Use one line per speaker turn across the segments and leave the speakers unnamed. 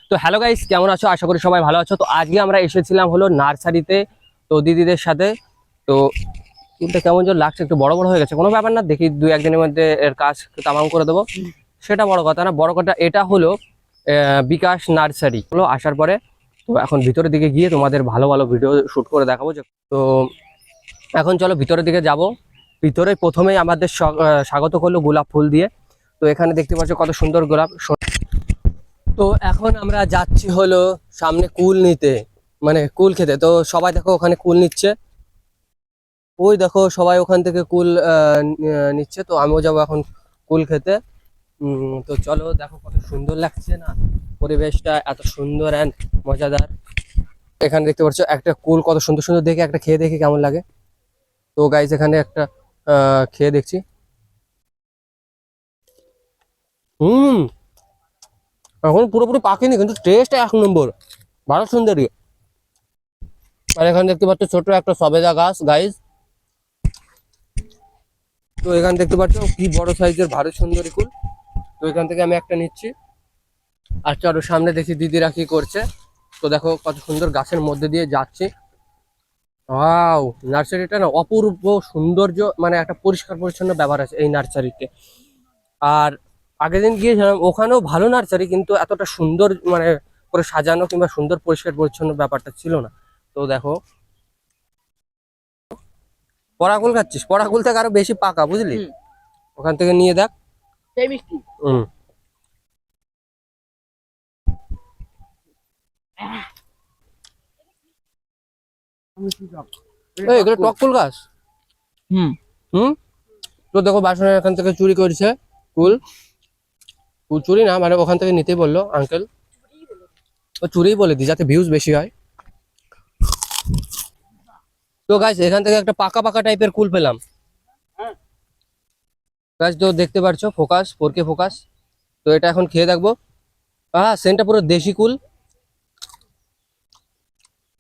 তো hello guys, কেমন আছো? আশা করি সবাই ভালো আছো। তো আজকে আমরা এসেছিলাম হলো নার্সারিতে, তো দিদিদের সাথে। তো ফুলটা কেমন যেন লাগছে, একটু বড় বড় হয়ে গেছে, কোনো ব্যাপার না, দেখি 2-1 দিনের মধ্যে এর কাজ তামাম করে দেবো। সেটা বড় কথা না, বড় কথা এটা হলো বিকাশ নার্সারি হলো আসার পরে। তো এখন ভিতরের দিকে গিয়ে তোমাদের ভালো ভালো ভিডিও শুট করে দেখাবো। তো এখন চলো ভিতরের দিকে যাব। ভিতরে প্রথমেই আমাদের স্বাগত করলো গোলাপ ফুল দিয়ে। তো এখানে দেখতে পাচ্ছ কত সুন্দর গোলাপ। তো এখন আমরা যাচ্ছি হলো সামনে কুল নিতে, মানে কুল খেতে। তো সবাই দেখো ওখানে কুল নিচ্ছে, ওই দেখো সবাই ওখান থেকে কুল নিচ্ছে। তো আমিও যাবো এখন কুল খেতে। তো চলো, দেখো কত সুন্দর লাগছে না পরিবেশটা, এত সুন্দর অ্যান্ড মজাদার। এখানে দেখতে পাচ্ছ একটা কুল কত সুন্দর সুন্দর, দেখে একটা খেয়ে দেখি কেমন লাগে। তো গাইস এখানে একটা খেয়ে দেখছি। হুম, এখন পুরোপুরি পাকেনি কিন্তু টেস্ট 1 নম্বর, ভালো সুন্দরী। আর এখানে দেখতে পাচ্ছ ছোট একটা সবেদা গাছ গাইস। তো এখানে দেখতে পাচ্ছ কি বড় সাইজের ভারী সুন্দরী কুল। তো এখান থেকে আমি একটা নিচ্ছি। আর চলো সামনে দেখি দিদিরা কি করছে। তো দেখো কত সুন্দর গাছের মধ্যে দিয়ে যাচ্ছি। ওয়াও, নার্সারিটা না অপূর্ব সৌন্দর্য, মানে একটা পরিষ্কার পরিচ্ছন্ন ব্যাপার আছে এই নার্সারিতে। আর আগের দিন গিয়েছিলাম, ওখানেও ভালো নার্সারি, কিন্তু এতটা সুন্দর মানে করে সাজানো কিংবা সুন্দর পরিষ্কার পরিচ্ছন্ন ব্যাপারটা ছিল না। তো দেখো, পরাকুল খাচ্ছিস? পরাকুল থেকে আরো বেশি পাকা, বুঝলি? ওখান থেকে নিয়ে দেখ।
সেই মিষ্টি।
হুম, এগুলো টক কুল গাছ।
হুম
হুম। তো দেখো বাসনের এখান থেকে চুরি করেছে কুল। কুল চুরি না, মানে ওখান থেকে নিতেই বললো আঙ্কেল। ও চুরিই বলে দি যাতে ভিউজ বেশি হয়। তো গাছ এখান থেকে একটা পাকা পাকা টাইপের কুল পেলাম। গাছ তো দেখতে পারছো, ফোকাস 4K ফোকাস। তো এটা এখন খেয়ে দেখবো। সেন্টটা পুরো দেশি কুল।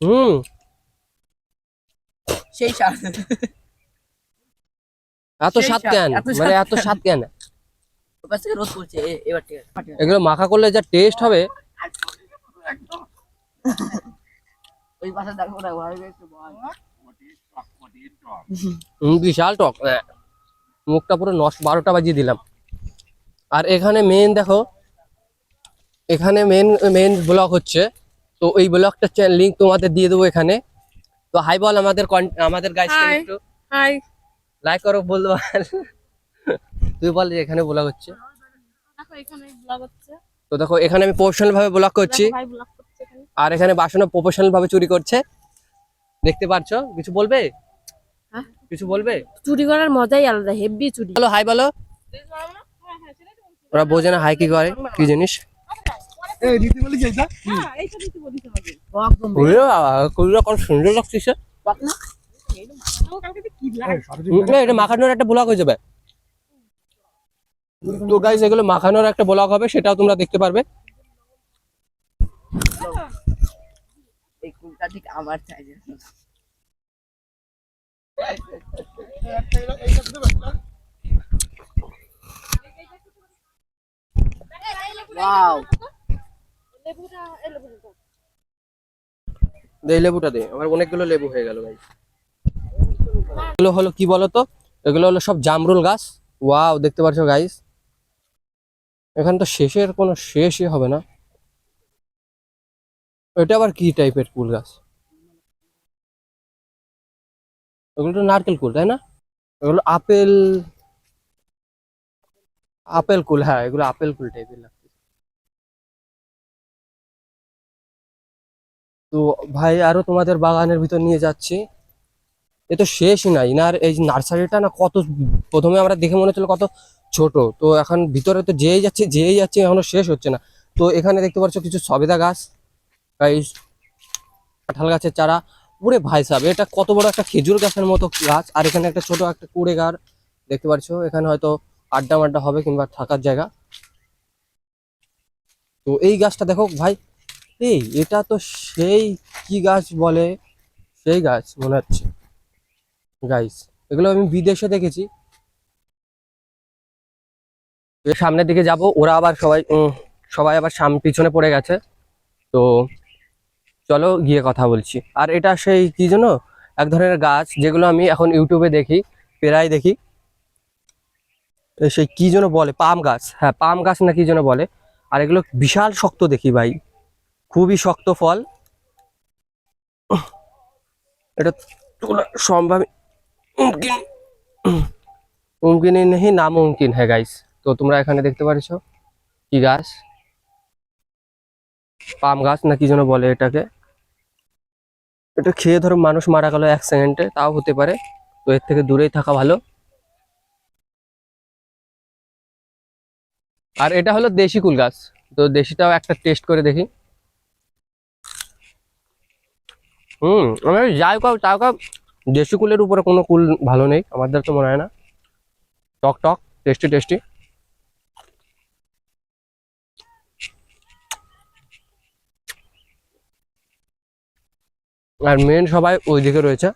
হুম।
সেই স্বাদ।
এত
সেই
স্বাদ
স্বাদ,
কেন,
এত
মানে
স্বাদ।
এত স্বাদ কেন?
ওপাশ থেকে রোদ পড়ছে এবার ঠিক আছে।
এগুলো মাখা করলে যা টেস্ট হবে।
ওই পাশে দেখো না ভাই একটু বল।
বিশাল টক। মুখটা পুরো 12টা বাজিয়ে দিলাম। আর এখানে মেন দেখো, এখানে মেন মেন ব্লগ হচ্ছে। তো এই ব্লগটা লিংক তোমাদের দিয়ে দেবো এখানে। তো হাই বল আমাদের আমাদের গাইসকে
হাই
একটু
হাই।
লাইক করো, বলতে পার। তুই বল যে এখানে ব্লগ হচ্ছে।
দেখো এখানে ব্লগ হচ্ছে।
তো দেখো এখানে আমি প্রফেশনাল ভাবে ব্লগ করছি,
দেখো ভাই ব্লগ করছে এখানে।
আর এখানে বাসনও প্রফেশনাল ভাবে চুরি করছে। দেখতে পাচ্ছ, কিছু বলবে?
হ্যাঁ,
কিছু বলবে?
চুরি করার মজাই আলাদা, হেভি চুরি।
বলো হাই বলো। ওরা বোঝে না হাই কি করে, কি জিনিস।
একদম
কুড়িটা কত সুন্দর লাগছিস।
পাক না।
এটা মাখানোর একটা ব্লগ হয়ে যাবে। তো গাইস এগুলো মাখানোর একটা ব্লগ হবে, সেটাও তোমরা দেখতে পারবে।
এই কুলটা ঠিক আমার সাইজের। ওয়াও।
এই লেবুটা দে, আমার অনেকগুলো লেবু হয়ে গেল ভাই। এগুলো হলো কি বলতো, এগুলো হলো সব জামরুল গাছ। ওয়াও, দেখতে পাচ্ছ গাইস, এখানে তো শেষের কোনো শেষই হবে না। এটা আবার কি টাইপের কুল গাছ? এগুলো তো নারকেল কুল, তাই না? এগুলো আপেল, আপেল কুল। হ্যাঁ, এগুলো আপেল কুল টাইপের লাগছে। তো ভাই আরো তোমাদের বাগানের ভিতর নিয়ে যাচ্ছি। এ তো শেষই নাই না, আর এই নার্সারিটা না কত, প্রথমে আমরা দেখে মনে হচ্ছিল কত ছোট। তো এখন ভিতরে তো যেই যাচ্ছে এখনো শেষ হচ্ছে না। তো এখানে দেখতে পাচ্ছ কিছু সবেদা গাছ, গাইস, কাঁঠাল গাছের চারা। ওরে ভাই সাহেব, এটা কত বড় একটা খেজুর গাছের মতো গাছ। আর এখানে একটা ছোট একটা কুড়ে ঘর দেখতে পাচ্ছ। এখানে হয়তো আড্ডা মাড্ডা হবে কিংবা থাকার জায়গা। তো এই গাছটা দেখো ভাই, এই এটা তো সেই কি গাছ বলে, সেই গাছ মনে হচ্ছে গাইস। এগুলো আমি বিদেশে দেখেছি। এর সামনের দিকে যাব, ওরা আবার সবাই সবাই আবার পিছনে পড়ে গেছে। তো চলো গিয়ে কথা বলছি। আর এটা সেই কি যেন এক ধরনের গাছ, যেগুলো আমি এখন ইউটিউবে দেখি, প্রায় দেখি। সেই কি যেন বলে, পাম গাছ, হ্যাঁ পাম গাছ না কি যেন বলে। আর এগুলো বিশাল শক্ত দেখি ভাই, খুবই শক্ত ফল। এটা তোলা সম্ভব মুমকিন মুমকিন ই নেই না মুমকিন হ্যাঁ গাইস। তো তোমরা এখানে দেখতে পারছো কি গাছ, পাম গাছ না কি যেন বলে এটাকে। এটা খেয়ে ধরো মানুষ মারা গেল 1 সেকেন্ডে, তাও হতে পারে। তো এর থেকে দূরেই থাকা ভালো। আর এটা হলো দেশি কুল গাছ। তো দেশিটাও একটা টেস্ট করে দেখি। আমি যাই কাও তাও কাও, দেশি কুলের উপরে কোনো কুল ভালো নেই আমাদের তো মনে হয় না। টক টক, টেস্টি টেস্টি। আর মেন সবাই ওইদিকে রয়েছে।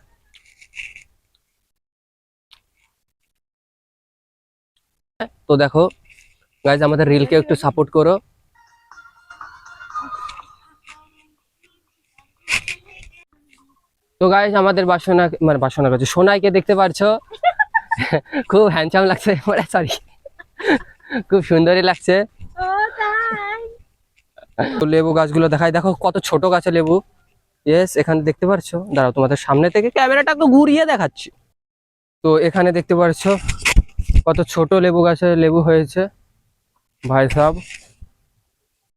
তো দেখো গাইজ, আমাদের রিলকে একটু সাপোর্ট করো। তো গাইজ আমাদের বাসনা করছে সোনাইকে দেখতে পারছো, খুব হ্যান্ডসাম লাগছে, সরি খুব সুন্দরই লাগছে। তো লেবু গাছগুলো দেখাই, দেখো কত ছোট গাছে লেবু। ইয়েস, এখানে দেখতে পারছো, দাঁড়াও তোমাদের সামনে থেকে ক্যামেরাটা তো ঘুরিয়ে দেখাচ্ছি। তো এখানে দেখতে পারছো কত ছোট লেবু গাছে লেবু হয়েছে ভাই সাহেব।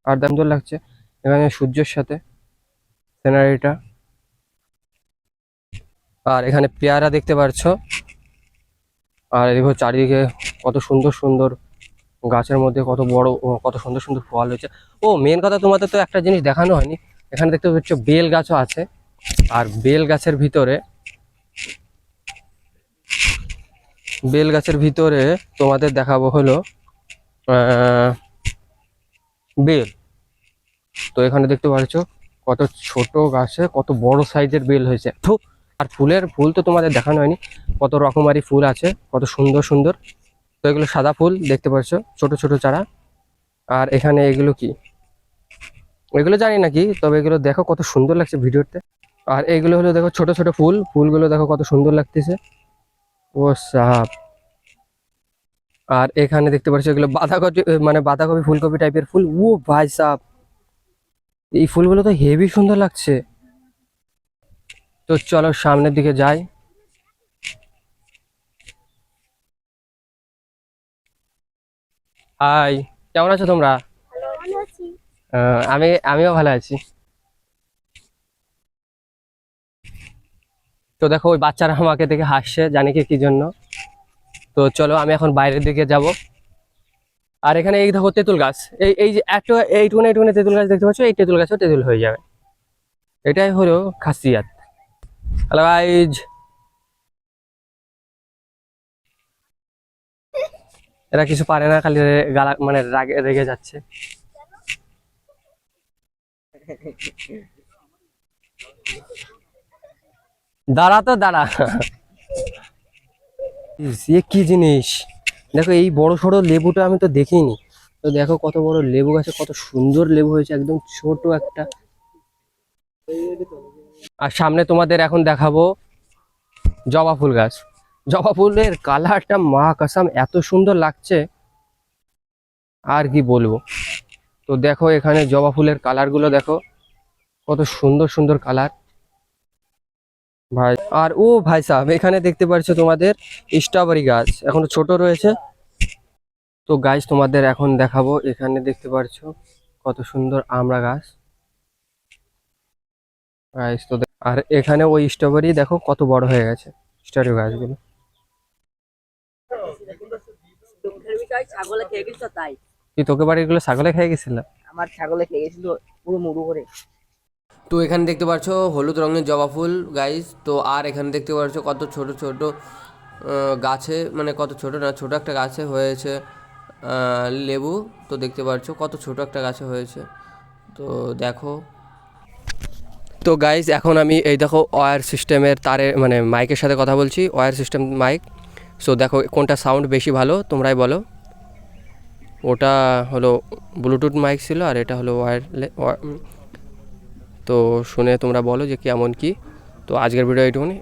আর দাম তো লাগছে এখানে সূর্যের সাথে সিনারিটা। আর এখানে পেয়ারা দেখতে পারছো। আর দেখো চারিদিকে কত সুন্দর সুন্দর গাছের মধ্যে কত বড় কত সুন্দর সুন্দর ফল হয়েছে। ও মেন কথা, তোমাদের তো একটা জিনিস দেখানো হয়নি, এখানে দেখতে পাচ্ছ বেল গাছও আছে। আর বেল গাছের ভিতরে তোমাদের দেখাবো হলো বেল। তো এখানে দেখতে পাচ্ছ কত ছোট গাছে কত বড় সাইজের বেল হয়েছে। আর ফুল তো তোমাদের দেখানো হয়নি, কত রকমারি ফুল আছে, কত সুন্দর সুন্দর। তো এগুলো সাদা ফুল দেখতে পাচ্ছ, ছোট ছোট চারা। আর এখানে এগুলো কি, এগুলো জানি না কি, তবে এগুলো দেখো কত সুন্দর লাগছে ভিডিওতে। আর এগুলো হলো দেখো ছোট ছোট ফুলগুলো দেখো কত সুন্দর লাগতেছে। ও সাপ। আর এখানে দেখতে পাচ্ছ এগুলো বাঁধাকপি, মানে বাঁধাকপি ফুলকপি টাইপের ফুল। ও ভাই সাপ, এই ফুলগুলো তো হেভি সুন্দর লাগছে। তো চলো সামনের দিকে যাই। হাই, কেমন আছো তোমরা? আমিও ভালো আছি। তো দেখো ওই বাচ্চারা আমাকে দেখে হাসছে, জানি কি জন্য। তো চলো আমি এখন বাইরের দিকে যাব। আর এখানে এই দেখো তেঁতুল গাছ, এই যে একটা এইটুকুনে তেঁতুল গাছ দেখতে পাচ্ছ, এই তেঁতুল গাছও তেঁতুল হয়ে যাবে। এটাই হলো খাসিয়াত। হ্যালো গাইজ, এরা কিছু পারে না, খালি গালা মানে রেগে যাচ্ছে। দাঁড়া তো দাঁড়া, এ কি জিনিস, দেখো এই বড় সড়ো লেবুটা আমি তো দেখিনি। তো দেখো কত বড় লেবু গাছে কত সুন্দর লেবু হয়েছে, একদম ছোট একটা। আর সামনে তোমাদের এখন দেখাবো জবা ফুল গাছ। জবা ফুলের কালারটা মা কসম এত সুন্দর লাগছে, আর কি বলবো। তো দেখো এখানে জবা ফুলের কালার গুলো দেখো, কত সুন্দর সুন্দর কালার ভাই। আর ও ভাই সাহেব, এখানে দেখতে পাচ্ছ তোমাদের স্ট্রবেরি গাছ এখনো ছোট রয়েছে। তো গাছ তোমাদের এখন দেখাবো, এখানে দেখতে পাচ্ছ কত সুন্দর আমড়া গাছ গাছ। তো আর এখানে ওই স্ট্রবেরি দেখো কত বড় হয়ে গেছে স্ট্রবেরি গাছগুলো।
ছাগলে খেয়ে গেছিল তাই।
কি তোকে বাড়ির গুলো ছাগলে খেয়ে গেছিল?
আমার ছাগলে খেয়ে গেছিল পুরো মুড়ো করে।
তো এখানে দেখতে পাচ্ছ হলুদ রঙের জবা ফুল গাইস। তো আর এখানে দেখতে পাচ্ছ কত ছোট ছোট গাছে, মানে কত ছোট না, ছোট একটা গাছে হয়েছে লেবু। তো দেখতে পাচ্ছ কত ছোট একটা গাছে হয়েছে। তো দেখো, তো গাইস এখন আমি এই দেখো ওয়্যার সিস্টেমের তারে মানে মাইকের সাথে কথা বলছি, ওয়্যার সিস্টেম মাইক। সো দেখো কোনটা সাউন্ড বেশি ভালো তোমরাই বলো। ওটা হলো ব্লুটুথ মাইক ছিল আর এটা হলো তো শুনে তোমরা বলো যে কেমন কি। তো আজকের ভিডিও এইটুকুনি।